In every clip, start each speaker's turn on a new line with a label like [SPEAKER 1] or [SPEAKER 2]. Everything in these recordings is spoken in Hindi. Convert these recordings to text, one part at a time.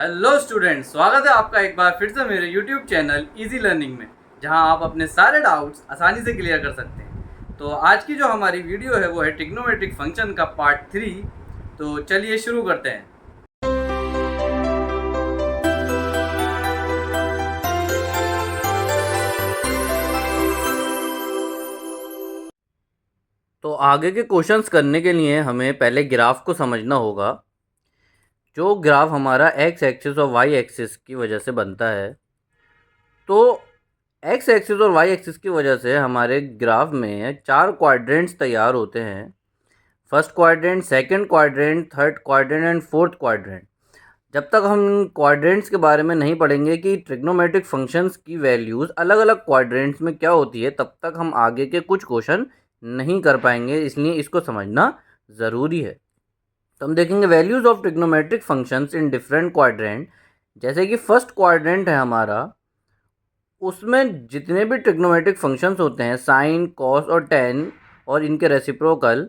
[SPEAKER 1] हेलो स्टूडेंट्स, स्वागत है आपका एक बार फिर से मेरे यूट्यूब चैनल इजी लर्निंग में, जहां आप अपने सारे डाउट्स आसानी से क्लियर कर सकते हैं। तो आज की जो हमारी वीडियो है वो है ट्रिग्नोमेट्रिक फंक्शन का पार्ट 3। तो चलिए शुरू करते हैं। तो आगे के क्वेश्चंस करने के लिए हमें पहले ग्राफ को समझना होगा। जो ग्राफ हमारा एक्स एक्सिस और वाई एक्सिस की वजह से बनता है, तो एक्स एक्सिस और वाई एक्सिस की वजह से हमारे ग्राफ में 4 क्वाड्रेंट्स तैयार होते हैं। First quadrant, second quadrant, third quadrant and fourth quadrant. जब तक हम क्वाड्रेंट्स के बारे में नहीं पढ़ेंगे कि ट्रिग्नोमेट्रिक फंक्शंस की वैल्यूज़ अलग अलग क्वाड्रेंट्स में क्या होती है, तब तक हम आगे के कुछ क्वेश्चन नहीं कर पाएंगे। इसलिए इसको समझना ज़रूरी है। तो हम देखेंगे values of trigonometric functions in different quadrant. जैसे कि फर्स्ट क्वाड्रेंट है हमारा, उसमें जितने भी ट्रिग्नोमेट्रिक फंक्शंस होते हैं, साइन, कॉस और टेन और इनके रेसिप्रोकल,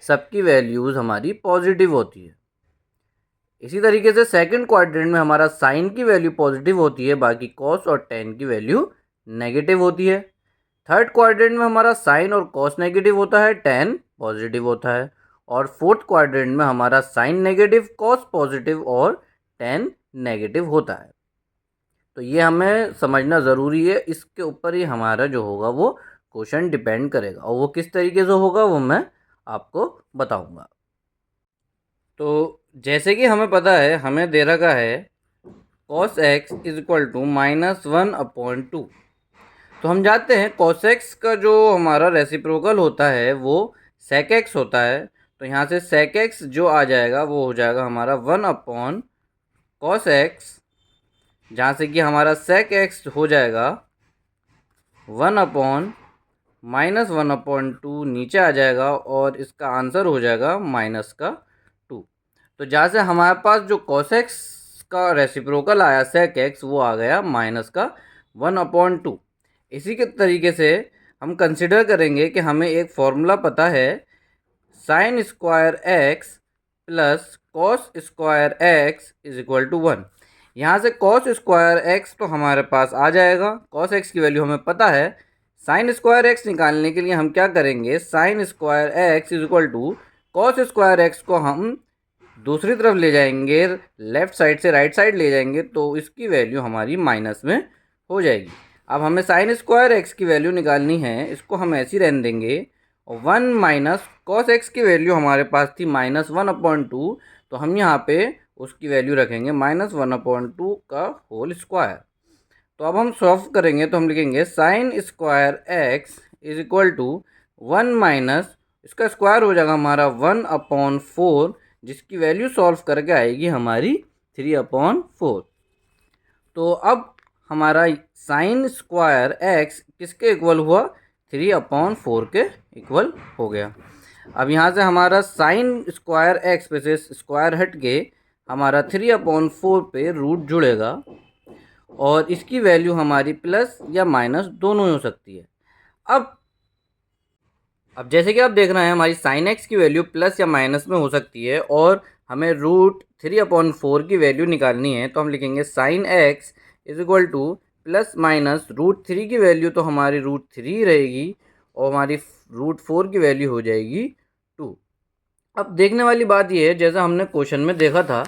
[SPEAKER 1] सबकी वैल्यूज़ हमारी पॉजिटिव होती है। इसी तरीके से सेकंड क्वाड्रेंट में हमारा साइन की वैल्यू पॉजिटिव होती है, बाकी कॉस और टेन की वैल्यू नेगेटिव होती है। थर्ड क्वाड्रेंट में हमारा साइन और कॉस नेगेटिव होता है, टेन पॉजिटिव होता है। और फोर्थ क्वाड्रेंट में हमारा साइन नेगेटिव, कॉस पॉजिटिव और टेन नेगेटिव होता है। तो ये हमें समझना ज़रूरी है। इसके ऊपर ही हमारा जो होगा वो क्वेश्चन डिपेंड करेगा, और वो किस तरीके से होगा वो मैं आपको बताऊंगा। तो जैसे कि हमें पता है, हमें दे रखा है cos x is equal to -1/2। तो हम जानते हैं cos x का जो हमारा रेसिप्रोकल होता है वो sec x होता है। तो यहाँ से sec x जो आ जाएगा वो हो जाएगा हमारा 1/cos x, जहाँ से कि हमारा sec x हो जाएगा 1/-1/2 नीचे आ जाएगा, और इसका आंसर हो जाएगा -2। तो जहाँ से हमारे पास जो cos x का रेसिप्रोकल आया sec x, वो आ गया -1/2। इसी के तरीके से हम कंसिडर करेंगे कि हमें एक फॉर्मूला पता है, sin square x plus cos square x is equal to 1। यहाँ से cos स्क्वायर x तो हमारे पास आ जाएगा, cos x की वैल्यू हमें पता है। sin स्क्वायर x निकालने के लिए हम क्या करेंगे, sin square x is equal to cos square x को हम दूसरी तरफ ले जाएंगे, लेफ्ट साइड से राइट साइड ले जाएंगे, तो इसकी वैल्यू हमारी माइनस में हो जाएगी। अब हमें साइन स्क्वायर एक्स की वैल्यू निकालनी है, इसको हम ऐसी रहने देंगे। और 1 माइनस कॉस एक्स की वैल्यू हमारे पास थी -1/2, तो हम यहाँ पे उसकी वैल्यू रखेंगे -1/2 का होल स्क्वायर। तो अब हम सॉल्व करेंगे, तो हम लिखेंगे sine square x is equal to 1 minus, इसका स्क्वायर हो जाएगा हमारा 1/4, जिसकी वैल्यू सॉल्व करके आएगी हमारी 3/4। तो अब हमारा साइन स्क्वायर एक्स किसके इक्वल हुआ, 3/4 के इक्वल हो गया। अब यहाँ से हमारा साइन स्क्वायर एक्स पे से स्क्वायर हट के हमारा 3/4 पे रूट जुड़ेगा, और इसकी वैल्यू हमारी प्लस या माइनस दोनों ही हो सकती है। अब जैसे कि आप देख रहे हैं, हमारी साइन एक्स की वैल्यू प्लस या माइनस में हो सकती है, और हमें √3/4 की वैल्यू निकालनी है। तो हम लिखेंगे sine x is equal two plus minus √3 की वैल्यू तो हमारी √3 रहेगी, और हमारी √4 की वैल्यू हो जाएगी 2। अब देखने वाली बात यह है, जैसा हमने क्वेश्चन में देखा था,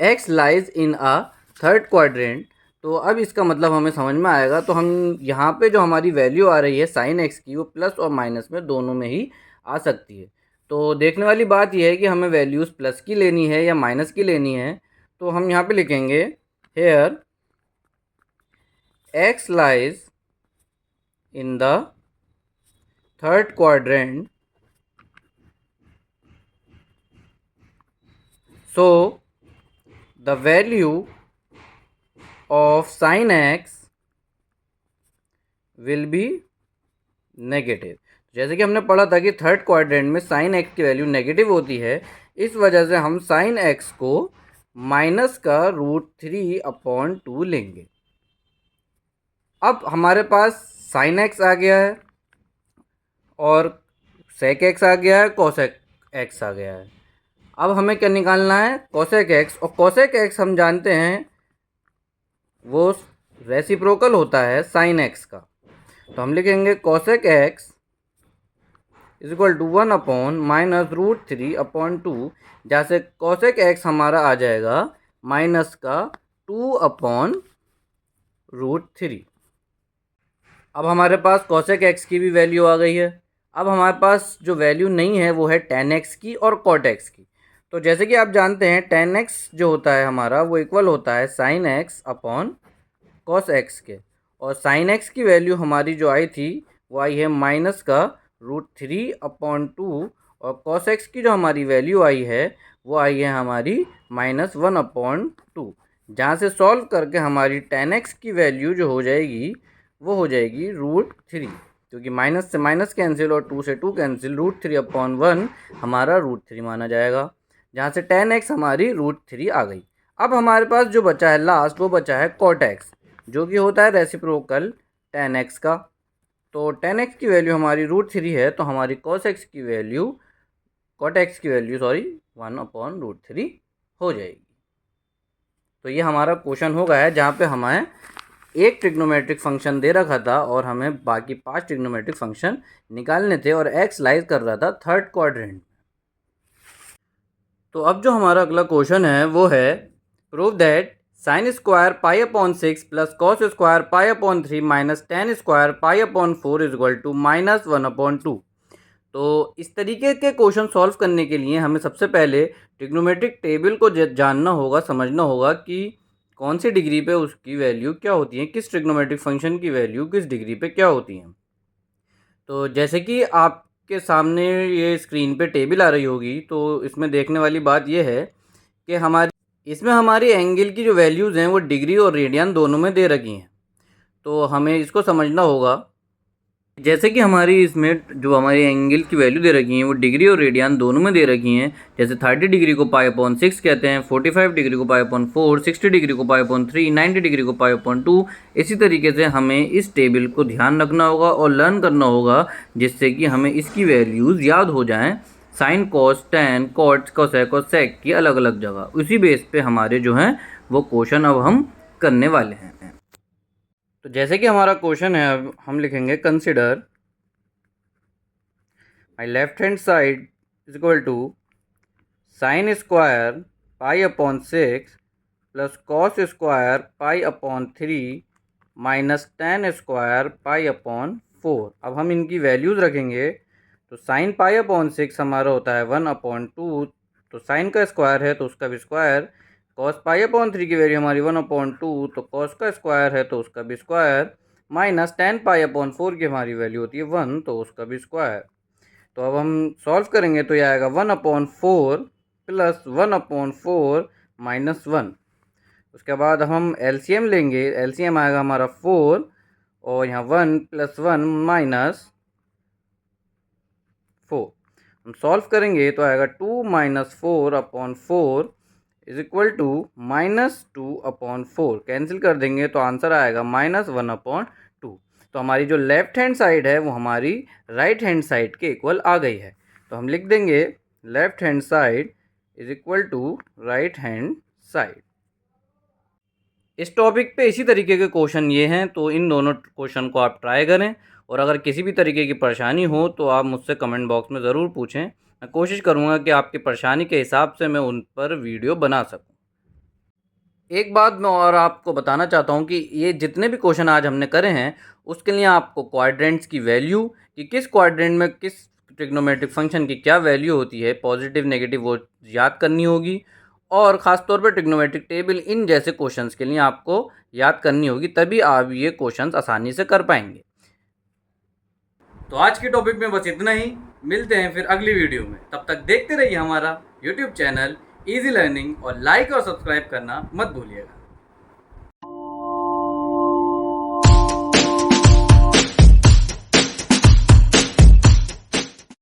[SPEAKER 1] x lies in a third quadrant. तो अब इसका मतलब हमें समझ में आएगा। तो हम यहाँ पे जो हमारी वैल्यू आ रही है साइन एक्स की, वो प्लस और माइनस में दोनों में ही आ सकती है। तो देखने वाली बात यह है कि हमें वैल्यूज़ प्लस की लेनी है या माइनस की लेनी है। तो हम यहाँ पे लिखेंगे here x lies in the third quadrant, so the value of sin x will be negative. जैसे कि हमने पढ़ा था कि थर्ड क्वाड्रेंट में साइन एक्स की वैल्यू नेगेटिव होती है, इस वजह से हम साइन एक्स को माइनस का √3/2 लेंगे। अब हमारे पास साइन एक्स आ गया है, और सेक एक्स आ गया है, कॉस एक्स आ गया है। अब हमें क्या निकालना है, कोसेक एक्स, और कोसेक एक्स हम जानते हैं वो रेसिप्रोकल होता है साइन एक्स का। तो हम लिखेंगे cosec x is equal to 1 minus √3/2, जहाँ से कोसेक एक्स हमारा आ जाएगा माइनस का 2/√3। अब हमारे पास कोसेक एक्स की भी वैल्यू आ गई है। अब हमारे पास जो वैल्यू नहीं है वो है tan x की और cot x की। तो जैसे कि आप जानते हैं tan x जो होता है हमारा वो इक्वल होता है sin x upon cos x के, और sin x की वैल्यू हमारी जो आई थी वो आई है माइनस का √3/2, और cos x की जो हमारी वैल्यू आई है वो आई है हमारी -1/2, जहाँ से सॉल्व करके हमारी tan x की वैल्यू जो हो जाएगी वो हो जाएगी √3, क्योंकि माइनस से माइनस कैंसिल और 2 से 2 कैंसिल, √3/1 हमारा √3 माना जाएगा, जहाँ से tan x हमारी √3 आ गई। अब हमारे पास जो बचा है लास्ट वो बचा है cot x, जो कि होता है रेसिप्रोकल tan x का। तो tan x की वैल्यू हमारी √3 है, तो हमारी cot x की वैल्यू 1/√3 हो जाएगी। तो ये हमारा क्वेश्चन हो गया है जहाँ पे हमें एक ट्रिग्नोमेट्रिक फंक्शन दे रखा था और हमें बाकी 5 ट्रिग्नोमेट्रिक फंक्शन निकालने थे, और एक्स लाइज कर रहा था थर्ड क्वाड्रेंट। तो अब जो हमारा अगला क्वेश्चन है वो है prove that sin square π/6 plus cos square π/3 minus tan square π/4 is equal to -1/2। तो इस तरीके के क्वेश्चन सॉल्व करने के लिए हमें सबसे पहले ट्रिग्नोमेट्रिक टेबल को जानना होगा, समझना होगा कि कौन सी डिग्री पे उसकी वैल्यू क्या होती है, किस ट्रिग्नोमेट्रिक फंक्शन की वैल्यू किस डिग्री पे क्या होती है। तो जैसे कि आपके सामने ये स्क्रीन पे टेबल आ रही होगी, तो इसमें देखने वाली बात ये है कि इसमें हमारी एंगल की जो वैल्यूज़ हैं वो डिग्री और रेडियन दोनों में दे रखी हैं। तो हमें इसको समझना होगा। जैसे कि हमारी इसमें जो हमारी एंगल की वैल्यू दे रखी हैं वो डिग्री और रेडियन दोनों में दे रखी हैं। जैसे 30 डिग्री को π/6 कहते हैं, 45 डिग्री को π/4, 60 डिग्री को π/3, 90 डिग्री को π/2। इसी तरीके से हमें इस टेबल को ध्यान रखना होगा और लर्न करना होगा, जिससे कि हमें इसकी वैल्यूज़ याद हो जाएँ, sine cos tan cot cosec और सेक की अलग अलग जगह। उसी बेस पे हमारे जो हैं वो क्वेश्चन अब हम करने वाले हैं। तो जैसे कि हमारा क्वेश्चन है, अब हम लिखेंगे consider my left hand side is equal to sine square π/6 plus cos square π/3 minus tan square π/4। अब हम इनकी वैल्यूज़ रखेंगे। तो साइन π/6 हमारा होता है 1/2, तो साइन का स्क्वायर है तो उसका भी स्क्वायर। कॉस π/3 की वैल्यू हमारी 1/2, तो कॉस का स्क्वायर है तो उसका भी स्क्वायर, माइनस टैन π/4 की हमारी वैल्यू होती है 1, तो उसका भी स्क्वायर। तो अब हम सॉल्व करेंगे तो यह आएगा 1/4 प्लस 1/4 माइनस 1। उसके बाद हम एलसीएम लेंगे, एलसीएम आएगा हमारा 4, और यहाँ 1 + 1 माइनस 4। हम सॉल्व करेंगे तो आएगा 2 - 4/4 इज इक्वल टू -2/4। कैंसिल कर देंगे तो आंसर आएगा -1/2। तो हमारी जो लेफ्ट हैंड साइड है वो हमारी राइट हैंड साइड के इक्वल आ गई है। तो हम लिख देंगे left hand side is equal to right hand side. इस टॉपिक पे इसी तरीके के क्वेश्चन ये हैं, तो इन दोनों क्वेश्चन को आप ट्राई करें, और अगर किसी भी तरीके की परेशानी हो तो आप मुझसे कमेंट बॉक्स में ज़रूर पूछें। मैं कोशिश करूँगा कि आपकी परेशानी के हिसाब से मैं उन पर वीडियो बना सकूँ। एक बात मैं और आपको बताना चाहता हूँ कि ये जितने भी क्वेश्चन आज हमने करे हैं उसके लिए आपको क्वाड्रेंट्स की वैल्यू, कि किस क्वाड्रेंट में किस ट्रिग्नोमेट्रिक फंक्शन की क्या वैल्यू होती है, पॉजिटिव नेगेटिव, वो याद करनी होगी। और ख़ास तौर पर ट्रिग्नोमेट्रिक टेबल, इन जैसे क्वेश्चंस के लिए आपको याद करनी होगी, तभी आप ये क्वेश्चंस आसानी से कर पाएंगे। तो आज के टॉपिक में बस इतना ही। मिलते हैं फिर अगली वीडियो में। तब तक देखते रहिए हमारा यूट्यूब चैनल इजी लर्निंग, और लाइक और सब्सक्राइब करना मत भूलिएगा।